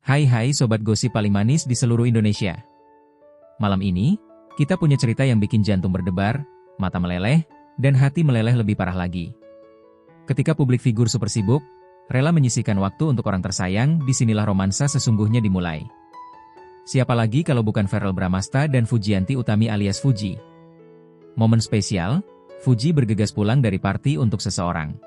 Hai sobat gosip paling manis di seluruh Indonesia. Malam ini, kita punya cerita yang bikin jantung berdebar, mata meleleh, dan hati meleleh lebih parah lagi. Ketika publik figur super sibuk, rela menyisihkan waktu untuk orang tersayang, disinilah romansa sesungguhnya dimulai. Siapa lagi kalau bukan Verrell Bramasta dan Fujianti Utami alias Fuji. Momen spesial, Fuji bergegas pulang dari party untuk seseorang.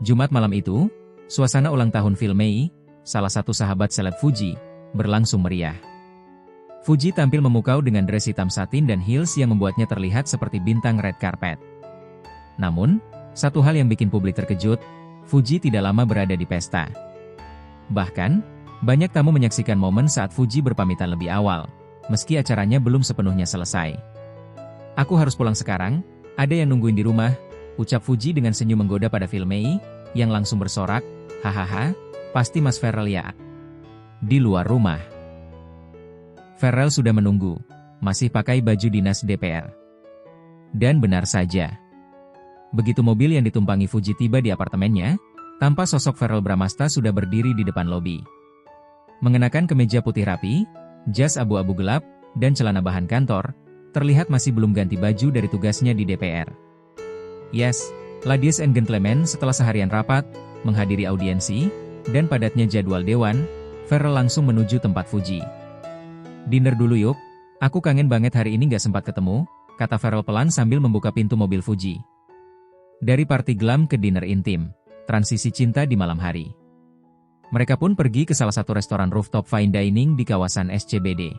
Jumat malam itu, suasana ulang tahun Phil Mei, salah satu sahabat seleb Fuji, berlangsung meriah. Fuji tampil memukau dengan dress hitam satin dan heels yang membuatnya terlihat seperti bintang red carpet. Namun, satu hal yang bikin publik terkejut, Fuji tidak lama berada di pesta. Bahkan, banyak tamu menyaksikan momen saat Fuji berpamitan lebih awal, meski acaranya belum sepenuhnya selesai. "Aku harus pulang sekarang, ada yang nungguin di rumah," ucap Fuji dengan senyum menggoda pada Phil Mei, yang langsung bersorak, "Hahaha, pasti Mas Verrell ya." Di luar rumah, Verrell sudah menunggu, masih pakai baju dinas DPR. Dan benar saja. Begitu mobil yang ditumpangi Fuji tiba di apartemennya, tampak sosok Verrell Bramasta sudah berdiri di depan lobi. Mengenakan kemeja putih rapi, jas abu-abu gelap, dan celana bahan kantor, terlihat masih belum ganti baju dari tugasnya di DPR. Yes, ladies and gentlemen, setelah seharian rapat, menghadiri audiensi, dan padatnya jadwal dewan, Verrell langsung menuju tempat Fuji. "Dinner dulu yuk, aku kangen banget hari ini gak sempat ketemu," kata Verrell pelan sambil membuka pintu mobil Fuji. Dari party glam ke dinner intim, transisi cinta di malam hari. Mereka pun pergi ke salah satu restoran rooftop fine dining di kawasan SCBD.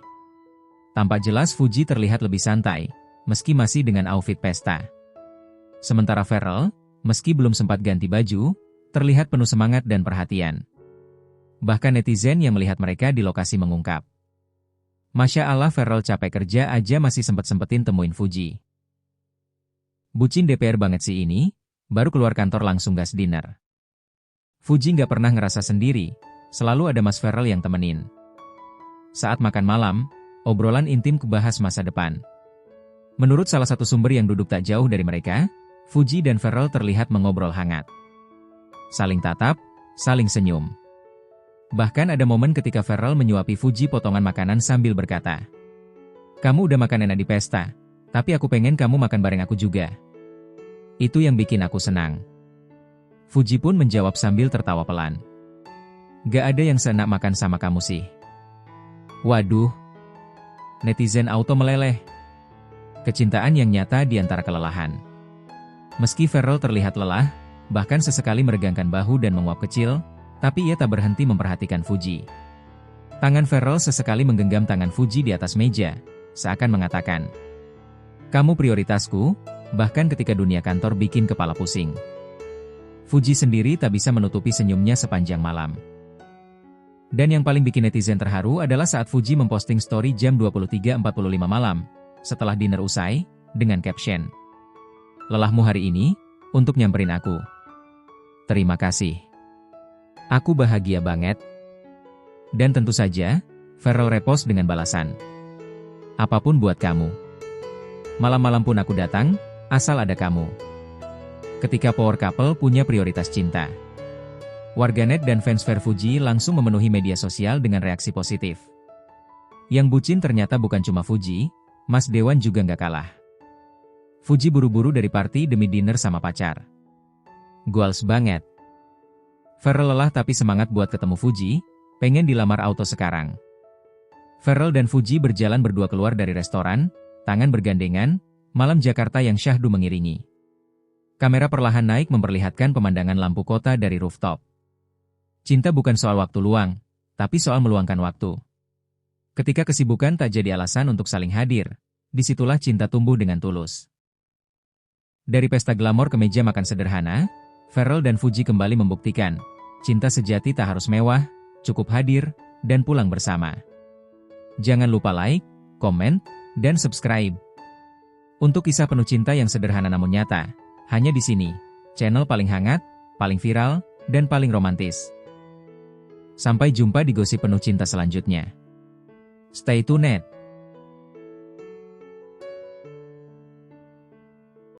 Tampak jelas Fuji terlihat lebih santai, meski masih dengan outfit pesta. Sementara Verrell, meski belum sempat ganti baju, terlihat penuh semangat dan perhatian. Bahkan netizen yang melihat mereka di lokasi mengungkap, "Masya Allah, Verrell capek kerja aja masih sempet-sempetin temuin Fuji. Bucin DPR banget sih ini, baru keluar kantor langsung gas dinner." Fuji nggak pernah ngerasa sendiri, selalu ada Mas Verrell yang temenin. Saat makan malam, obrolan intim kebahas masa depan. Menurut salah satu sumber yang duduk tak jauh dari mereka, Fuji dan Verrell terlihat mengobrol hangat. Saling tatap, saling senyum. Bahkan ada momen ketika Verrell menyuapi Fuji potongan makanan sambil berkata, "Kamu udah makan enak di pesta, tapi aku pengen kamu makan bareng aku juga. Itu yang bikin aku senang." Fuji pun menjawab sambil tertawa pelan, "Gak ada yang seenak makan sama kamu sih." Waduh. Netizen auto meleleh. Kecintaan yang nyata di antara kelelahan. Meski Verrell terlihat lelah, bahkan sesekali meregangkan bahu dan menguap kecil, tapi ia tak berhenti memperhatikan Fuji. Tangan Verrell sesekali menggenggam tangan Fuji di atas meja, seakan mengatakan, "Kamu prioritasku, bahkan ketika dunia kantor bikin kepala pusing." Fuji sendiri tak bisa menutupi senyumnya sepanjang malam. Dan yang paling bikin netizen terharu adalah saat Fuji memposting story jam 23.45 malam, setelah dinner usai, dengan caption, "Lelahmu hari ini, untuk nyamperin aku. Terima kasih. Aku bahagia banget." Dan tentu saja, Verrell repost dengan balasan, "Apapun buat kamu. Malam-malam pun aku datang, asal ada kamu." Ketika power couple punya prioritas cinta, warganet dan fans Fuji langsung memenuhi media sosial dengan reaksi positif. Yang bucin ternyata bukan cuma Fuji, Mas Dewan juga nggak kalah. Fuji buru-buru dari party demi dinner sama pacar. Goals banget. Verrell lelah tapi semangat buat ketemu Fuji, pengen dilamar auto sekarang. Verrell dan Fuji berjalan berdua keluar dari restoran, tangan bergandengan, malam Jakarta yang syahdu mengiringi. Kamera perlahan naik memperlihatkan pemandangan lampu kota dari rooftop. Cinta bukan soal waktu luang, tapi soal meluangkan waktu. Ketika kesibukan tak jadi alasan untuk saling hadir, disitulah cinta tumbuh dengan tulus. Dari pesta glamor ke meja makan sederhana, Verrell dan Fuji kembali membuktikan, cinta sejati tak harus mewah, cukup hadir, dan pulang bersama. Jangan lupa like, komen, dan subscribe. Untuk kisah penuh cinta yang sederhana namun nyata, hanya di sini, channel paling hangat, paling viral, dan paling romantis. Sampai jumpa di gosip penuh cinta selanjutnya. Stay tuned.